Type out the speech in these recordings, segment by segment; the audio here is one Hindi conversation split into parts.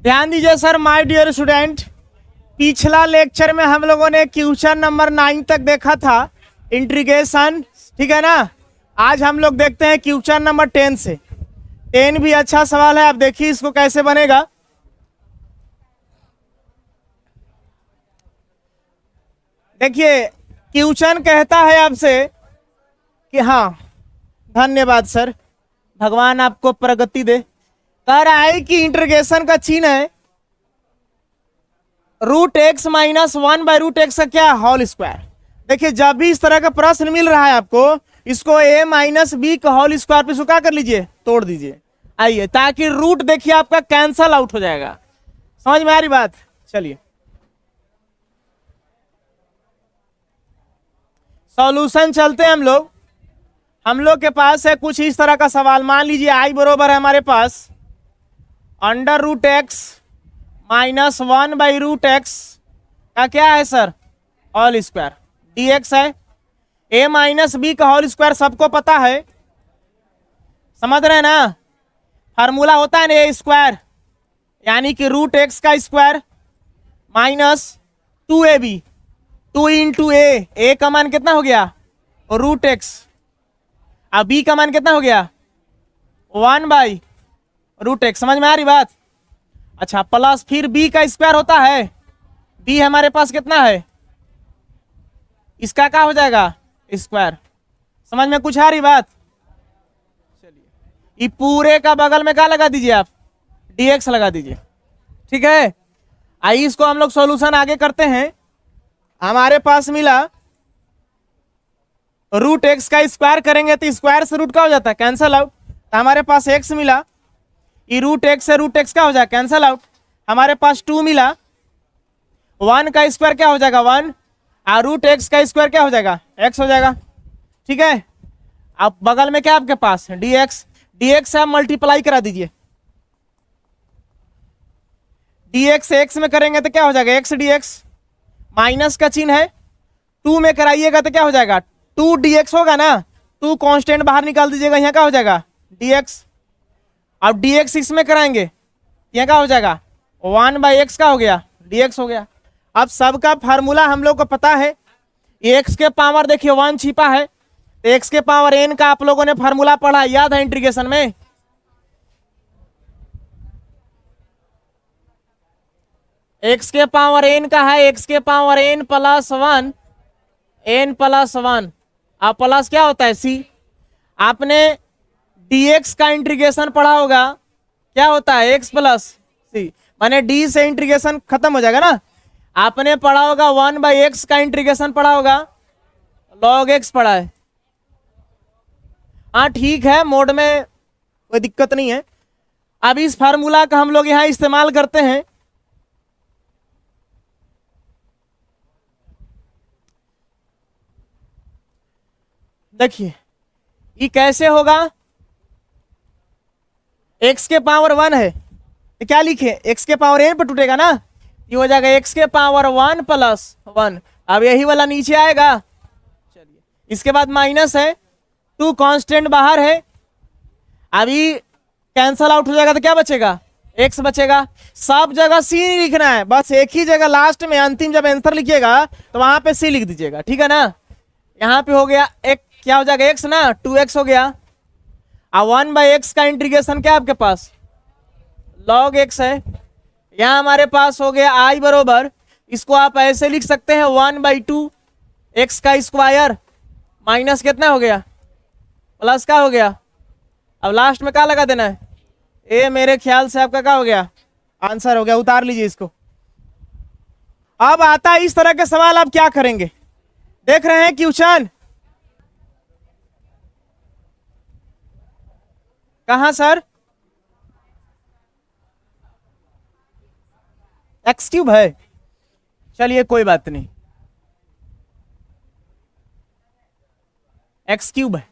ध्यान दीजिए सर, माय डियर स्टूडेंट, पिछला लेक्चर में हम लोगों ने क्वेश्चन नंबर 9 तक देखा था, इंटीग्रेशन, ठीक है ना। आज हम लोग देखते हैं क्वेश्चन नंबर 10 से। 10 भी अच्छा सवाल है, आप देखिए इसको कैसे बनेगा। देखिए क्वेश्चन कहता है आपसे कि हाँ, धन्यवाद सर, भगवान आपको प्रगति दे। कह रहा है कि इंटीग्रेशन का चिन्ह है √x - 1/√x का क्या, होल स्क्वायर। देखिए जब भी इस तरह का प्रश्न मिल रहा है आपको, इसको a - b का होल स्क्वायर पे क्या कर लीजिए, तोड़ दीजिए। आइए, ताकि रूट देखिए आपका कैंसल आउट हो जाएगा। समझ में आ रही बात? चलिए सॉल्यूशन चलते हैं हम लोग के पास है कुछ इस तरह का सवाल। मान लीजिए i बरोबर है हमारे पास √x - 1/√x का क्या है सर, होल स्क्वायर, dx है। a - b का होल स्क्वायर सबको पता है, समझ रहे हैं ना। फार्मूला होता है ना a स्क्वायर, यानी कि √x का square minus 2ab, 2 into a का मान कितना हो गया, √x, अब b का मान कितना हो गया, 1/√x। समझ में आ रही बात? अच्छा, प्लस फिर b का स्क्वायर होता है, b हमारे पास कितना है, इसका क्या हो जाएगा, स्क्वायर। समझ में कुछ आ रही बात? चलिए, ये पूरे का बगल में क्या लगा दीजिए आप, dx लगा दीजिए, ठीक है। आइए इसको हम लोग सॉल्यूशन आगे करते हैं। हमारे पास मिला √x का स्क्वायर करेंगे तो स्क्वायर से रूट का हो जाता है, कैंसल आउट। तो हमारे पास x मिला, ये √x से √x का हो जाएगा, कैंसल आउट। हमारे पास 2 मिला, 1 का स्क्वायर क्या हो जाएगा, 1, और √x का स्क्वायर क्या हो जाएगा, x हो जाएगा, ठीक है। अब बगल में क्या आपके पास, dx से आप मल्टीप्लाई करा दीजिए, dx से x में करेंगे तो क्या हो जाएगा, x dx, माइनस का चिन्ह है, 2 में कराइएगा तो क्या हो जाएगा, 2 dx होगा ना, 2 कांस्टेंट बाहर निकाल दीजिएगा, यहाँ क्या हो जाएगा, dx। अब dx इसमें कराएंगे, यहाँ क्या हो जाएगा, 1/x का हो गया, dx हो गया। अब सबका फार्मूला हम लोग को पता है, x के पावर देखिए 1 छिपा है, तो x के पावर n का आप लोगों ने फार्मूला पढ़ा, याद है इंटीग्रेशन में। x के पावर n का है, x के पावर n + 1, n + 1, अब प्लस क्या होता है, c। आपने dx का इंटीग्रेशन पढ़ा होगा, क्या होता है, x + c, माने d से इंटीग्रेशन खत्म हो जाएगा ना। आपने पढ़ा होगा 1/x का इंटीग्रेशन पढ़ा होगा, log x पढ़ा है। हाँ ठीक है, मोड में कोई दिक्कत नहीं है। अब इस फार्मूला का हम लोग यहां इस्तेमाल करते हैं। देखिए ये कैसे होगा, x के पावर 1 है तो क्या लिखे, x के पावर n पर टूटेगा ना, ये हो जाएगा x के पावर 1 + 1। अब यही वाला नीचे आएगा, चलिए इसके बाद माइनस है, 2 कांस्टेंट बाहर है, अभी कैंसल आउट हो जाएगा तो क्या बचेगा, x बचेगा। सब जगह c नहीं लिखना है, बस एक ही जगह लास्ट में अंतिम जब आंसर लिखिएगा तो वहां पे c लिख दीजिएगा, ठीक है ना। यहाँ पे हो गया एक, क्या हो जाएगा x ना, 2x हो गया। अब 1/x का इंटीग्रेशन क्या आपके पास, log x है। यहाँ हमारे पास हो गया i बरोबर, इसको आप ऐसे लिख सकते हैं 1/2 x का स्क्वायर माइनस कितना हो गया, प्लस का हो गया। अब लास्ट में क्या लगा देना है, ए, मेरे ख्याल से आपका क्या हो गया, आंसर हो गया, उतार लीजिए इसको। अब आता है इस तरह के सवाल, आप क्या करेंगे, देख रहे हैं क्वेश्चन, कहां सर, x³ है, चलिए कोई बात नहीं, x³ है।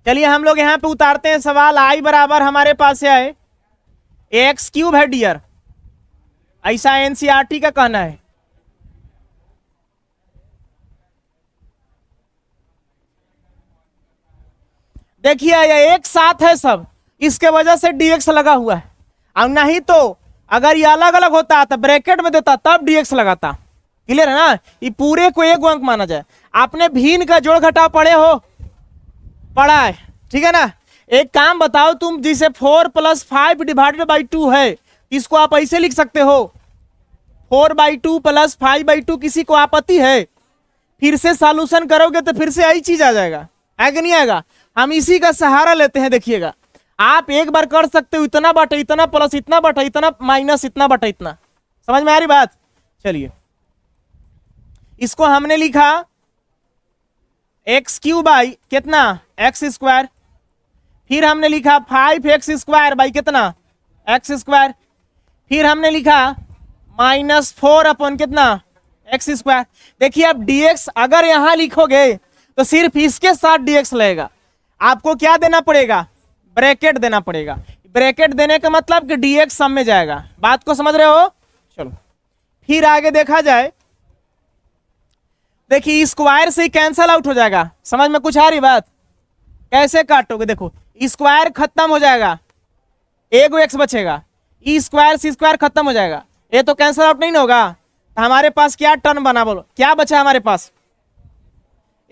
चलिए हम लोग यहां पे उतारते हैं सवाल, i बराबर हमारे पास है x³ है डियर, ऐसा एनसीईआरटी का कहना है। देखिए ये एक साथ है सब, इसके वजह से dx लगा हुआ है, और नहीं तो अगर ये अलग अलग होता तो ब्रैकेट में देता तब डीएक्स लगाता। क्लियर है ना, ये पूरे को एक अंक माना जाए। आपने भिन्न का जोड़ घटाव पढ़े हो, पढ़ा है, ठीक है ना। एक काम बताओ तुम, जिसे 4 + 5 डिवाइडेड बाई 2 है, इसको आप ऐसे लिख सकते हो 4/2 + 5/2। किसी को आपत्ति है? फिर से सॉल्यूशन करोगे तो फिर से यही चीज आ जाएगा, है कि नहीं आएगा? हम इसी का सहारा लेते हैं। देखिएगा, आप एक बार कर सकते हो इतना बटा इतना प्लस इतना बटा इतना माइनस इतना बटा इतना। समझ में आ रही बात? चलिए, इसको हमने लिखा x³ बाई कितना x²। फिर हमने लिखा 5x² बाई कितना x²। फिर हमने लिखा -4 अपन कितना x²। देखिए, अब dx अगर यहां लिखोगे तो सिर्फ इसके साथ dx लगेगा। आपको क्या देना पड़ेगा? ब्रैकेट देना पड़ेगा। ब्रैकेट देने का मतलब कि dx सब में जाएगा। बात को समझ रहे हो? चलो फिर आगे देखा जाए। देखिए, स्क्वायर से ही कैंसल आउट हो जाएगा। समझ में कुछ आ रही बात? कैसे काटोगे? देखो, स्क्वायर खत्म हो जाएगा, एक एक्स बचेगा, स्क्वायर से स्क्वायर खत्म हो जाएगा, ये तो कैंसल आउट नहीं होगा। तो हमारे पास क्या टर्म बना, बोलो क्या बचा? हमारे पास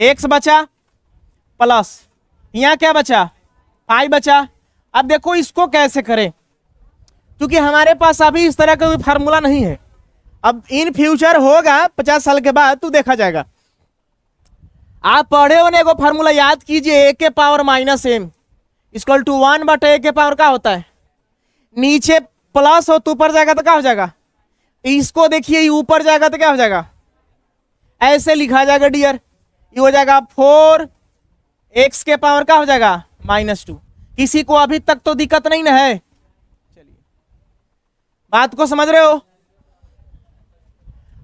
एक्स बचा प्लस यहाँ क्या बचा 5 बचा। अब देखो इसको कैसे करें, क्योंकि हमारे पास अभी इस तरह का कोई फार्मूला नहीं है। अब इन फ्यूचर होगा 50 साल के बाद तो देखा जाएगा। आप पढ़े होने एगो फार्मूला याद कीजिए, a के power -m equal to 1/a के पावर क्या होता है? नीचे प्लस हो तो ऊपर जाएगा तो क्या हो जाएगा? इसको देखिए, ऊपर जाएगा तो क्या हो जाएगा? ऐसे लिखा जाएगा डियर, ये हो जाएगा 4x के पावर क्या हो जाएगा -2। किसी को अभी तक तो दिक्कत नहीं ना है? चलिए, बात को समझ रहे हो?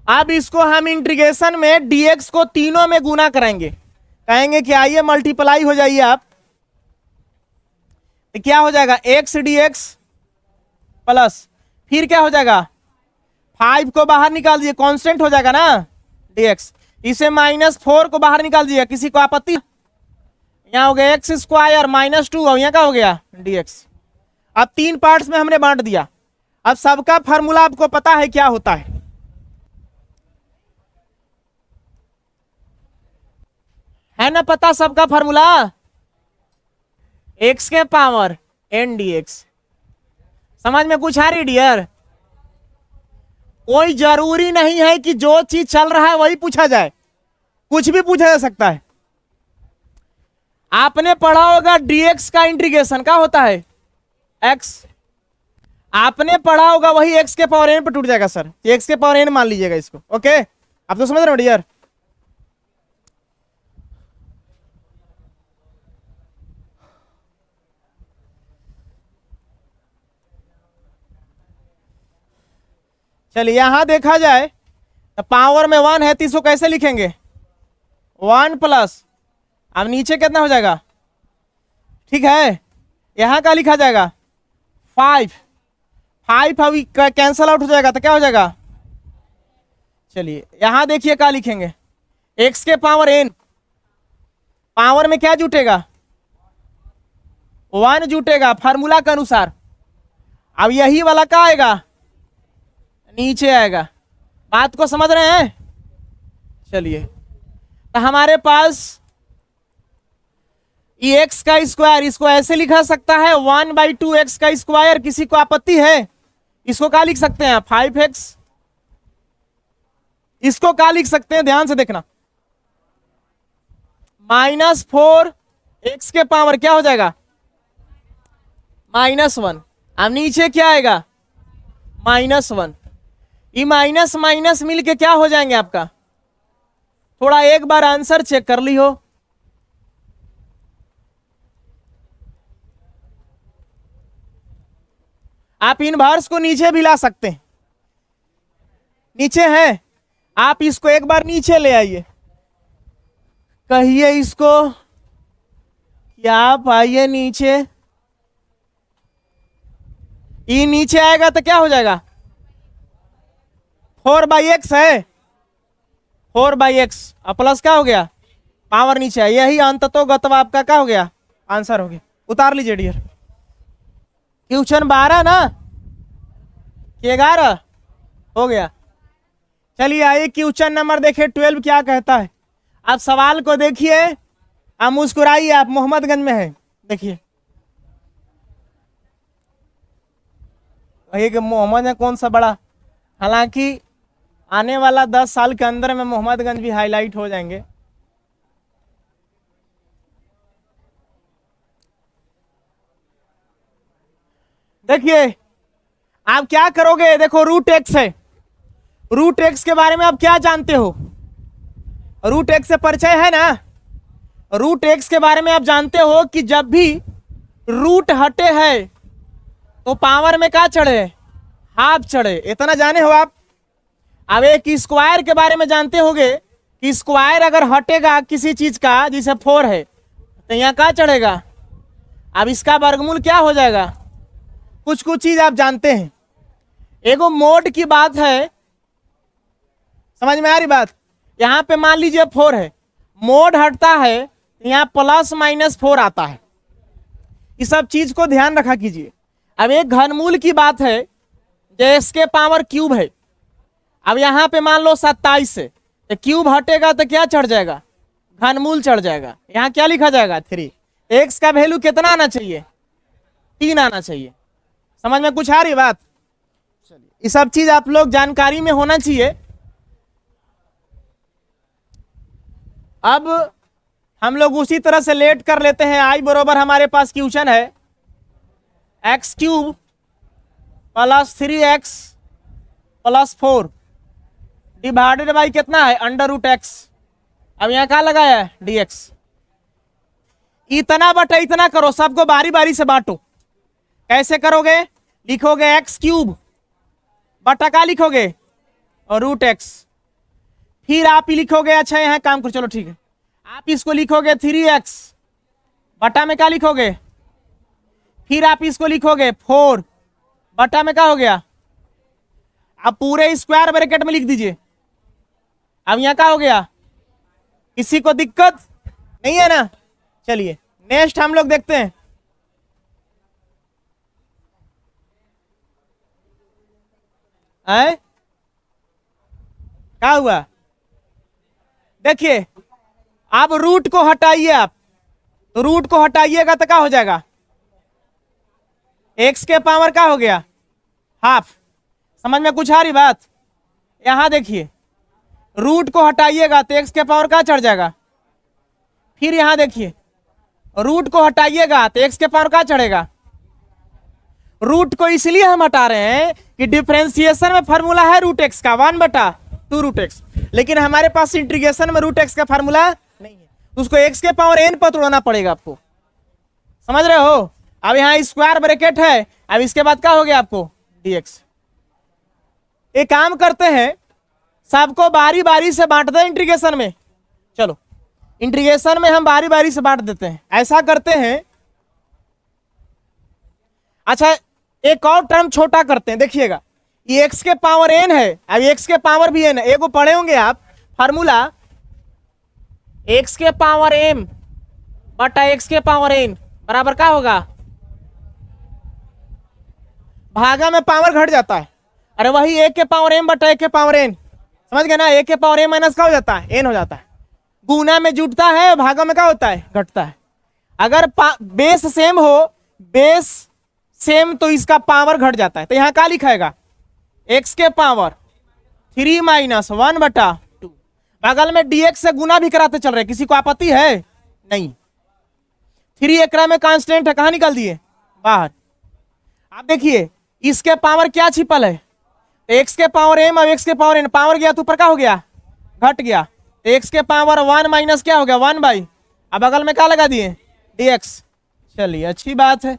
अब इसको हम इंटीग्रेशन में dx को तीनों में गुना कराएंगे। कहेंगे कि आइए मल्टीप्लाई हो जाइए आप, तो क्या हो जाएगा x dx प्लस फिर क्या हो जाएगा 5 को बाहर निकाल दीजिए, कांस्टेंट हो जाएगा ना dx। इसे -4 को बाहर निकाल दीजिए, किसी को आपत्ति? यहाँ हो गया x² -2 और यहाँ क्या हो गया dx। अब 3 पार्ट्स में हमने बांट दिया। अब सबका फार्मूला आपको पता है क्या होता है ना? पता सबका फार्मूला x के पावर n dx। समझ में कुछ आ रही डियर? कोई जरूरी नहीं है कि जो चीज चल रहा है वही पूछा जाए, कुछ भी पूछा जा सकता है। आपने पढ़ा होगा dx का इंटीग्रेशन क्या होता है x। आपने पढ़ा होगा वही x के पावर n पर टूट जाएगा सर, x के पावर n मान लीजिएगा इसको। ओके, आप तो समझ रहे हो डियर? चलिए, यहां देखा जाए तो पावर में 1 है तो इसको कैसे लिखेंगे 1 प्लस, अब नीचे कितना हो जाएगा? ठीक है, यहां का लिखा जाएगा 5 अभी कैंसल आउट हो जाएगा तो क्या हो जाएगा? चलिए यहां देखिए क्या लिखेंगे, x के पावर n, पावर में क्या जुटेगा 1 जुटेगा फार्मूला के अनुसार। अब यही वाला क्या आएगा? नीचे आएगा। बात को समझ रहे हैं? चलिए, तो हमारे पास ये x का स्क्वायर, इसको ऐसे लिखा सकता है 1/2 x का स्क्वायर। किसी को आपत्ति है? इसको क्या लिख सकते हैं 5x। इसको क्या लिख सकते हैं, ध्यान से देखना, -4 x के पावर क्या हो जाएगा -1। अब नीचे क्या आएगा -1। ये माइनस माइनस मिल के क्या हो जाएंगे आपका? थोड़ा एक बार आंसर चेक कर ली हो। आप इनवर्स को नीचे भी ला सकते हैं, नीचे है, आप इसको एक बार नीचे ले आइए, कहिए इसको क्या आप आइए नीचे। ये नीचे आएगा तो क्या हो जाएगा 4/x है, 4/x प्लस क्या हो गया पावर नीचे है। यही अंततोगत्वा आपका क्या हो गया आंसर हो गया। उतार लीजिए डियर, क्वेश्चन 12 ना कि 11 हो गया। चलिए आइए क्वेश्चन नंबर देखिए 12 क्या कहता है। आप सवाल को देखिए, आप मुस्कुराइए, आप मोहम्मदगंज में हैं। देखिए वही कि मोहम्मद है कौन सा बड़ा, हालांकि आने वाला 10 साल के अंदर में मोहम्मदगंज भी हाईलाइट हो जाएंगे। देखिए आप क्या करोगे, देखो रूट एक्स है, रूट एक्स के बारे में आप क्या जानते हो, रूट एक्स से परिचय है ना। रूट एक्स के बारे में आप जानते हो कि जब भी रूट हटे है तो पावर में क्या चढ़े, हाफ चढ़े, इतना जाने हो आप। अब एक स्क्वायर के बारे में जानते होगे कि स्क्वायर अगर हटेगा किसी चीज का, जैसे 4 है तो यहाँ क्या चढ़ेगा, अब इसका वर्गमूल क्या हो जाएगा, कुछ कुछ चीज आप जानते हैं। एगो मोड की बात है, समझ में आ रही बात। यहाँ पे मान लीजिए 4 है, मोड हटता है यहाँ +-4 आता है। इस सब चीज को ध्यान रखा कीजिए। अब एक घनमूल की बात है, एक्स के पावर क्यूब है। अब यहाँ पे मान लो 27 है, तो क्यूब हटेगा तो क्या चढ़ जाएगा, घनमूल चढ़ जाएगा। यहाँ क्या लिखा जाएगा 3। एक्स का वैल्यू कितना आना चाहिए, 3 आना चाहिए। समझ में कुछ आ रही बात। चलिए ये सब चीज आप लोग जानकारी में होना चाहिए। अब हम लोग उसी तरह से लेट कर लेते हैं। आई बरोबर हमारे पास क्वेश्चन है x³ + 3x + 4 डिवाइडेड बाई कितना है, √x। अब यहाँ क्या लगाया है, dx। इतना बटा इतना करो, सबको बारी बारी से बांटो। कैसे करोगे, लिखोगे x³ बटा क्या लिखोगे, और √x। फिर आप ही लिखोगे, अच्छा यहाँ काम करो, चलो ठीक है, आप इसको लिखोगे 3x बटा में क्या लिखोगे, फिर आप इसको लिखोगे 4 बटा में क्या हो गया, अब पूरे स्क्वायर ब्रैकेट में लिख दीजिए। अब यहाँ क्या हो गया, किसी को दिक्कत नहीं है ना। चलिए नेक्स्ट हम लोग देखते हैं। क्या हुआ, देखिए अब रूट को हटाइए आप, तो रूट को हटाइएगा तो क्या हो जाएगा, एक्स के पावर क्या हो गया, हाफ। समझ में कुछ आ रही बात। यहां देखिए रूट को हटाइएगा तो एक्स के पावर क्या चढ़ जाएगा। फिर यहां देखिए रूट को हटाइएगा तो एक्स के पावर क्या चढ़ेगा। रूट को इसलिए हम हटा रहे हैं कि डिफरेंशिएशन में फॉर्मूला है √x का 1/2√x, लेकिन हमारे पास इंटीग्रेशन में √x का फॉर्मूला नहीं है, उसको x के पावर n पर तोड़ना पड़ेगा आपको। समझ रहे हो। अब यहाँ स्क्वायर ब्रैकेट है, अब इसके बाद क्या हो गया आपको, dx। एक काम करते हैं, सबको बारी बारी से बांट दें इंटीग्रेशन में। चलो इंटीग्रेशन में हम बारी बारी से बांट देते हैं। ऐसा करते हैं, अच्छा एक और टर्म छोटा करते हैं, देखिएगा ये x के पावर n है, अब x के पावर भी n है। एक पढ़े होंगे आप फार्मूला, x के पावर m बटा x के पावर n बराबर क्या होगा, भागा में पावर घट जाता है, अरे वही a के पावर m बटा a के पावर n, समझ गए ना। a के पावर m माइनस क्या हो जाता है, n हो जाता है। गुना में जुटता है, भागा में क्या होता है, घटता है। अगर बेस सेम हो, बेस सेम तो इसका पावर घट जाता है। तो यहाँ क्या लिखाएगा, x के पावर 3 - 1/2। बगल में dx से गुना भी कराते चल रहे, किसी को आपत्ति है नहीं। 3 एकरा में कांस्टेंट है, कहाँ निकाल दिए, बाहर। आप देखिए इसके पावर क्या छिपल है, x के पावर m और x के पावर n, पावर गया तो ऊपर क्या हो गया, घट गया। x के पावर 1 माइनस क्या हो गया, 1/। अब बगल में क्या लगा दिए, dx। चलिए अच्छी बात है।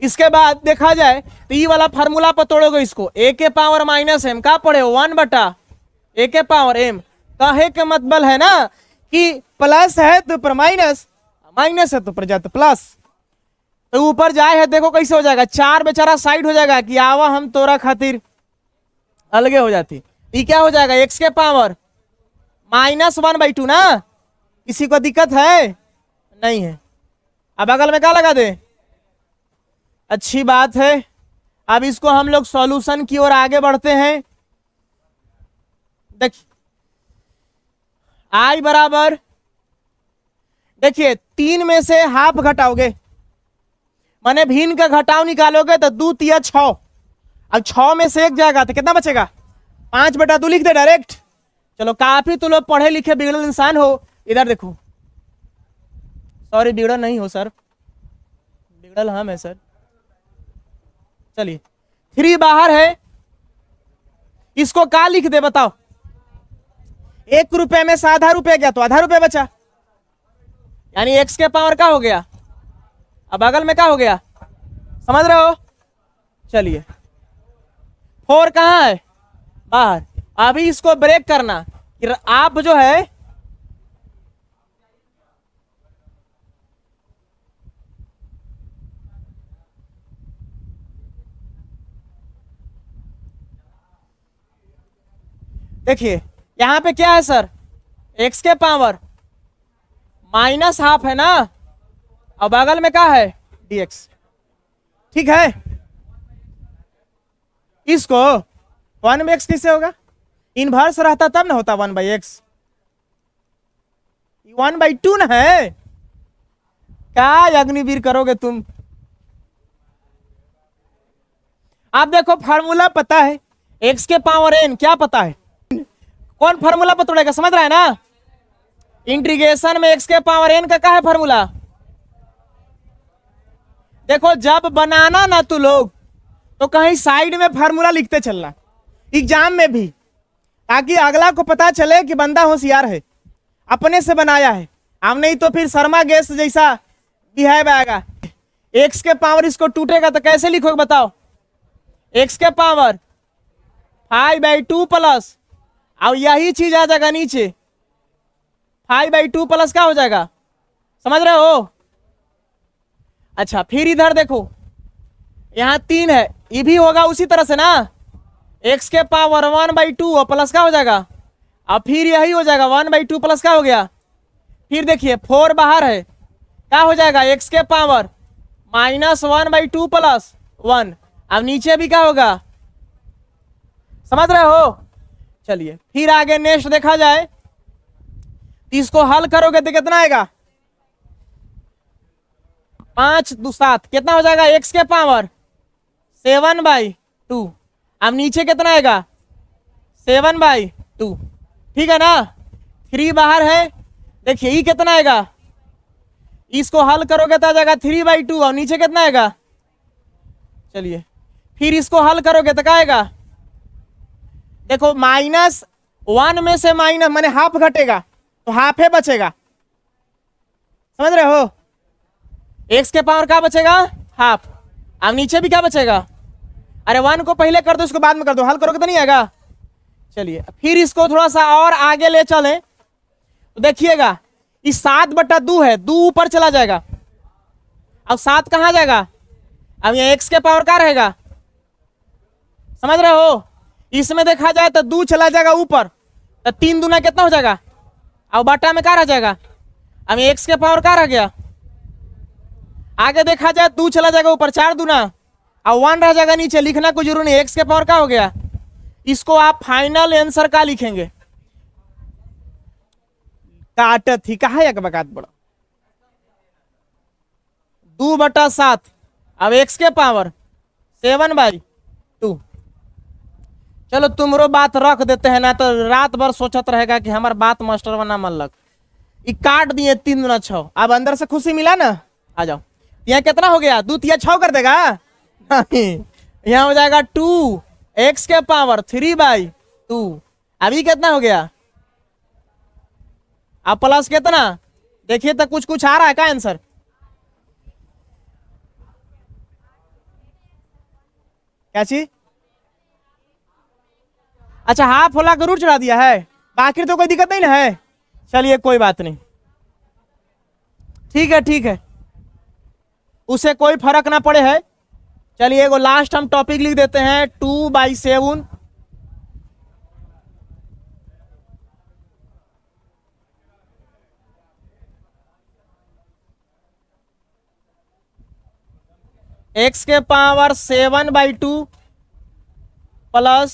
इसके बाद देखा जाए तो ये वाला फार्मूला पर तोड़ोगे इसको, a के पावर -m का पढ़े 1/a के पावर m। कहे के मतलब है ना कि प्लस है तो ऊपर माइनस, माइनस है तो ऊपर जाते प्लस। तो ऊपर जाए है, देखो कैसे हो जाएगा, 4 बेचारा साइड हो जाएगा कि आवा हम तोरा खातिर अलगे हो जाती। ये क्या हो जाएगा, x के पावर -1/2 ना। किसी को दिक्कत है नहीं है। अब बगल में क्या लगा दे, अच्छी बात है। अब इसको हम लोग सॉल्यूशन की ओर आगे बढ़ते हैं। देखिए आई बराबर, देखिए 3 में से हाफ घटाओगे, माने भिन्न का घटाव निकालोगे तो 2 तिया 6। अब 6 में से 1 जाएगा तो कितना बचेगा? 5/2 लिख दे डायरेक्ट। चलो काफी तुम लोग पढ़े लिखे बिगड़ल इंसान हो। इधर देखो, सॉरी बिगड़ल नहीं हो सर, बिगड़ल हम है सर। चलिए 3 बाहर है, इसको क्या लिख दे बताओ? 1 रुपए में से आधा रुपया गया तो आधा रुपया बचा, यानी x के पावर का हो गया। अब बगल में क्या हो गया, समझ रहे हो? चलिए 4 कहाँ है? बाहर। अभी इसको ब्रेक करना कि आप जो है देखिए यहां पे क्या है सर, x के पावर माइनस हाफ है ना, और बगल में क्या है? dx। ठीक है, इसको 1/x किससे होगा? इनवर्स रहता तब ना होता 1/x। 1/2 ना है। क्या अग्निवीर करोगे तुम? आप देखो फार्मूला पता है, x के पावर n क्या पता है? कौन फार्मूला पर तोड़ेगा, समझ रहा है ना? इंटीग्रेशन में x के पावर n का क्या है फार्मूला? देखो जब बनाना ना तू लोग तो कहीं साइड में फार्मूला लिखते चलना एग्जाम में भी, ताकि अगला को पता चले कि बंदा होशियार है, अपने से बनाया है। हम नहीं तो फिर शर्मा गैस जैसा बिहेव आएगा। x के पावर इसको टूटेगा तो कैसे लिखोगे बताओ? x के पावर 5/2 प्लस, और यही चीज आ जाएगा नीचे 5/2 प्लस क्या हो जाएगा, समझ रहे हो? अच्छा फिर इधर देखो, यहां 3 है, ये भी होगा उसी तरह से ना, x के पावर 1/2 और प्लस क्या हो जाएगा, अब फिर यही हो जाएगा 1/2 प्लस क्या हो गया। फिर देखिए 4 बाहर है, क्या हो जाएगा? x के पावर -1/2 प्लस 1। अब नीचे भी क्या होगा, समझ रहे हो? चलिए फिर आगे नेक्स्ट देखा जाए, इसको हल करोगे तो कितना आएगा? 5 2 7 कितना हो जाएगा? x के पावर 7/2। अब नीचे कितना आएगा? 7/2। ठीक है ना? 3 बाहर है, देखिए ये कितना आएगा? इसको हल करोगे तो आ जाएगा 3/2, और नीचे कितना आएगा? चलिए फिर इसको हल करोगे तो क्या आएगा? देखो -1 में से माइनस माने हाफ घटेगा तो हाफ है बचेगा, समझ रहे हो? x के पावर क्या बचेगा? हाफ। अब नीचे भी क्या बचेगा? अरे 1 को पहले कर दो, इसको बाद में कर दो, हल करोगे तो नहीं आएगा। चलिए फिर इसको थोड़ा सा और आगे ले चले तो देखिएगा, इस 7/2 है, 2 ऊपर चला जाएगा, अब 7 कहाँ जाएगा? अब ये x के पावर क्या रहेगा, समझ रहे हो? इसमें देखा जाए तो 2 चला जाएगा ऊपर, तो 3 दूना कितना हो जाएगा, और बटा में क्या रह जाएगा? अब x के पावर क्या रह गया? आगे देखा जाए 2 चला जाएगा ऊपर, 4 दूना, और 1 रह जाएगा नीचे, लिखना कोई जरूरी नहीं। x के पावर क्या हो गया? इसको आप फाइनल आंसर का लिखेंगे, काटत ही कहा एक बकात बड़ा 2/7। अब x के पावर 7/2। चलो तुमरो बात रख देते हैं ना, तो रात भर सोचत रहेगा कि हमार बात मास्टर बना मन लग। काट दिए 3 दूना 6। अब अंदर से खुशी मिला ना, आ जाओ। यहाँ कितना हो गया? 2 तिया 6 कर देगा नहीं, यहाँ हो जाएगा 2 x के पावर 3/2। अभी कितना हो गया? अब प्लस कितना देखिए तो कुछ कुछ आ रहा है का आंसर? क्या चीज? अच्छा हाफ होला जरूर चढ़ा दिया है, बाकी तो कोई दिक्कत नहीं ना है। चलिए कोई बात नहीं, ठीक है ठीक है, उसे कोई फर्क ना पड़े है। चलिए एगो लास्ट हम टॉपिक लिख देते हैं, 2/7। एक्स के पावर 7/2 प्लस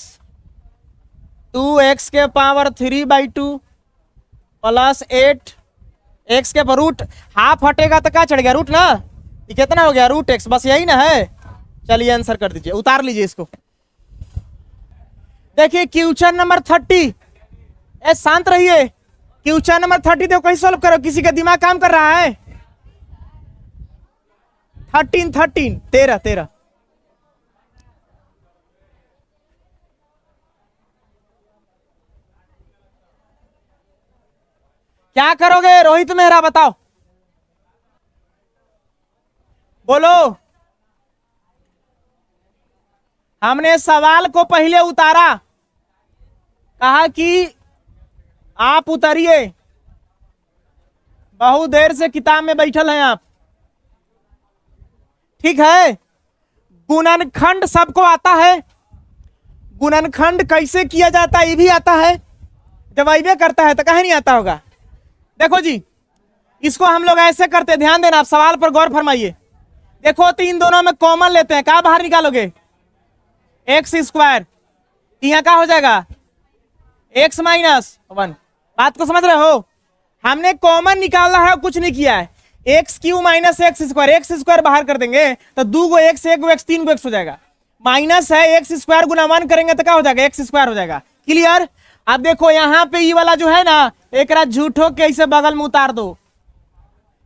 2x के पावर 3/2 प्लस 8 एक्स के रूट हाफ हटेगा तो क्या चढ़ गया रूट ना, ये कितना हो गया रूट एक्स, बस यही ना है। चलिए आंसर कर दीजिए, उतार लीजिए इसको। देखिए क्वेश्चन नंबर 30, ए शांत रहिए। क्वेश्चन नंबर 30 देखो कैसे सॉल्व करो, किसी का दिमाग काम कर रहा है। 13 क्या करोगे रोहित मेहरा, बताओ बोलो। हमने सवाल को पहले उतारा, कहा कि आप उतरिए, बहुत देर से किताब में बैठल हैं आप, ठीक है। गुणनखंड सबको आता है, गुणनखंड कैसे किया जाता है ये भी आता है, जब अइबे करता है तो कहीं नहीं आता होगा। देखो जी, इसको हम लोग ऐसे करते, ध्यान देना, आप सवाल पर गौर फरमाइए। देखो तीन दोनों में कॉमन लेते हैं, क्या बाहर निकालोगे, एक्स स्क्वायर, यहाँ क्या हो जाएगा x-1। बात को समझ रहे हो, हमने कॉमन निकाला है, कुछ नहीं किया है। x³ माइनस एक्स स्क्वायर बाहर कर देंगे तो 2 गो x, 1 गो x, 3 गो x हो जाएगा। माइनस है x स्क्वायर गुना 1 करेंगे तो क्या हो जाएगा, x स्क्वायर हो जाएगा। क्लियर। अब देखो यहाँ पे ये वाला जो है ना, एक झूठो के इसे बगल में उतार दो,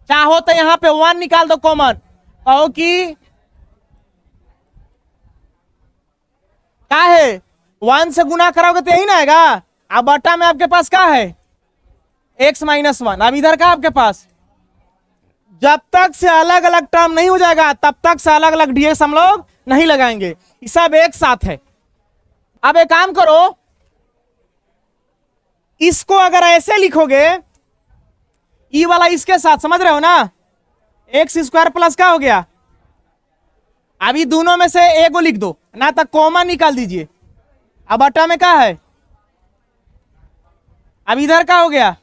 चाहो तो यहाँ पे 1 निकाल दो कॉमन, कहो कि क्या है 1 से गुना करोगे तो यही ना आएगा। अब बटा में आपके पास क्या है x-1। अब इधर का आपके पास, जब तक से अलग अलग टर्म नहीं हो जाएगा तब तक से अलग अलग डीएक्स हम लोग नहीं लगाएंगे, ये सब एक साथ है। अब एक काम करो, इसको अगर ऐसे लिखोगे, ई वाला इसके साथ, समझ रहे हो ना, एक्स स्क्वायर प्लस क्या हो गया, अभी दोनों में से एक को लिख दो ना, तक कॉमन निकाल दीजिए। अब बटा में क्या है, अब इधर क्या हो गया,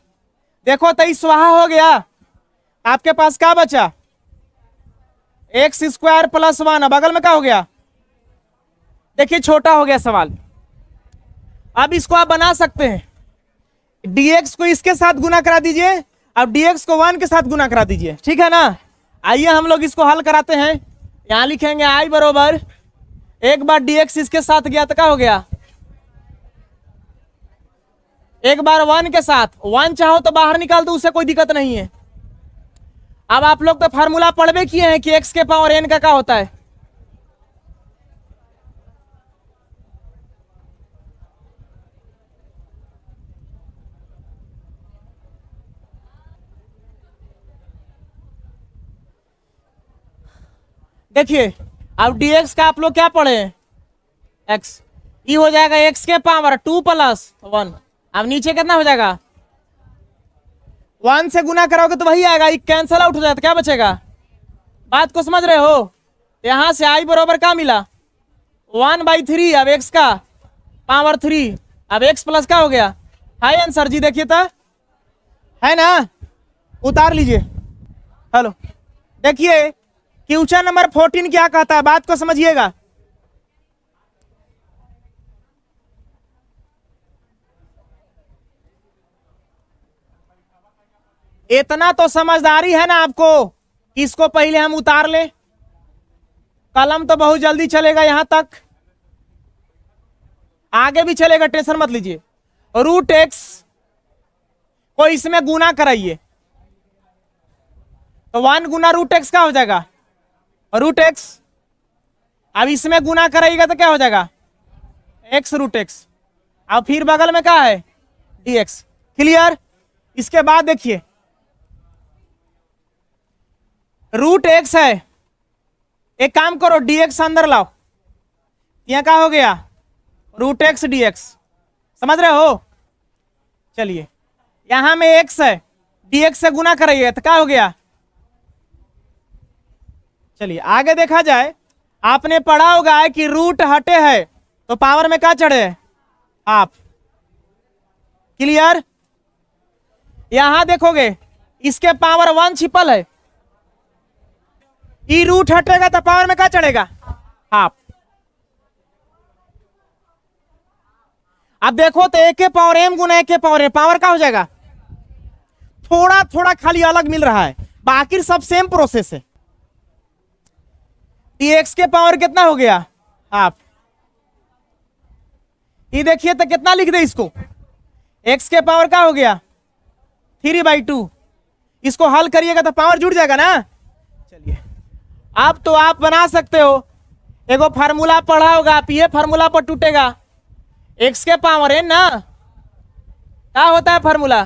देखो 23 स्वाहा हो गया, आपके पास क्या बचा, एक्स स्क्वायर प्लस 1। बगल में क्या हो गया, देखिए छोटा हो गया सवाल। अब इसको आप बना सकते हैं, dx को इसके साथ गुना करा दीजिए, अब dx को 1 के साथ गुना करा दीजिए, ठीक है ना। आइए हम लोग इसको हल कराते हैं। यहां लिखेंगे i बरोबर, एक बार dx इसके साथ गया तो क्या हो गया, एक बार 1 के साथ, 1 चाहो तो बाहर निकाल दो, उससे कोई दिक्कत नहीं है। अब आप लोग तो फार्मूला पढ़वे किए हैं कि x के पावर n का क्या होता है। देखिए अब dx का आप लोग क्या पढ़े हैं, x, ये हो जाएगा x के पावर 2 + 1। अब नीचे कितना हो जाएगा, 1 से गुना करोगे तो वही आएगा, ये कैंसल आउट हो जाता, क्या बचेगा। बात को समझ रहे हो, यहां से i बराबर क्या मिला 1/3, अब x का पावर 3, अब x प्लस क्या हो गया, हाई आंसर जी, देखिए तो है ना, उतार लीजिए। हेलो देखिए क्वेश्चन नंबर 14 क्या कहता है, बात को समझिएगा। इतना तो समझदारी है ना आपको, इसको पहले हम उतार ले, कलम तो बहुत जल्दी चलेगा, यहां तक आगे भी चलेगा, टेंशन मत लीजिए। रूट एक्स को इसमें गुना कराइए तो 1 गुना रूट एक्स क्या हो जाएगा, रूट एक्स। अब इसमें गुना कराइएगा तो क्या हो जाएगा, एक्स रूट एक्स। अब फिर बगल में क्या है, dx। क्लियर। इसके बाद देखिए रूट एक्स है, एक काम करो dx अंदर लाओ, यहां क्या हो गया, रूट एक्स dx, समझ रहे हो। चलिए यहां में x है, dx से गुना कराइए तो क्या हो गया। चलिए आगे देखा जाए, आपने पढ़ा होगा कि रूट हटे है तो पावर में क्या चढ़े आप। क्लियर। यहां देखोगे इसके पावर 1 छिपल है, ई रूट हटेगा तो पावर में क्या चढ़ेगा, हाफ। अब देखो तो एक के पावर m गुना एक के पावर n, पावर क्या हो जाएगा, थोड़ा थोड़ा खाली अलग मिल रहा है, बाकी सब सेम प्रोसेस है। x के पावर कितना हो गया, हाफ। ये देखिए तो कितना लिख दे इसको, x के पावर क्या हो गया 3/2। इसको हल करिएगा तो पावर जुड़ जाएगा ना। चलिए अब तो आप बना सकते हो, एगो फार्मूला पढ़ा होगा आप, ये फार्मूला पर टूटेगा, x के पावर n ना, क्या होता है फार्मूला,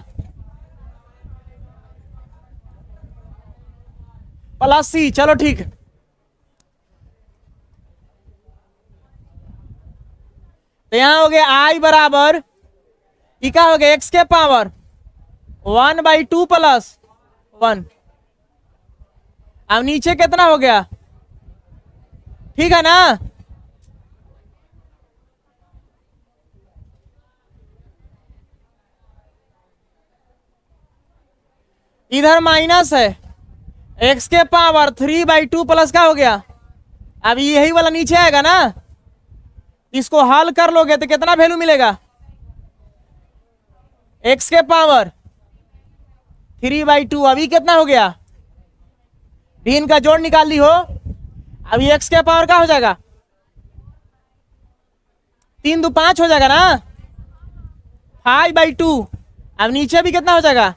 प्लस c। चलो ठीक है, तो यहां हो गया i बराबर, ई क्या हो गया x के पावर 1/2 प्लस 1। अब नीचे कितना हो गया, ठीक है ना। इधर माइनस है, x के पावर 3/2 प्लस क्या हो गया, अब यही वाला नीचे आएगा ना, इसको हल कर लोगे तो कितना वैल्यू मिलेगा, x के पावर 3/2। अभी कितना हो गया, भिन्न का जोड़ निकाल ली हो, अभी x के पावर क्या हो जाएगा, 3 2 5 हो जाएगा ना, 5/2। अब नीचे भी कितना हो जाएगा,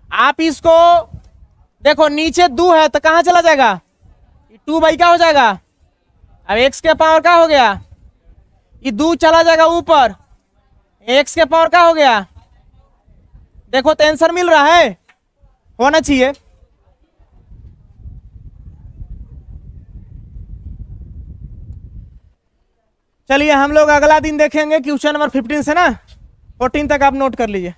आप इसको देखो नीचे 2 है तो कहां चला जाएगा, 2 क्या हो जाएगा। अब x के पावर क्या हो गया, ये 2 चला जाएगा ऊपर, x के पावर क्या हो गया, देखो तो आंसर मिल रहा है, होना चाहिए। चलिए हम लोग अगला दिन देखेंगे क्वेश्चन नंबर 15 से ना 14 तक आप नोट कर लीजिए।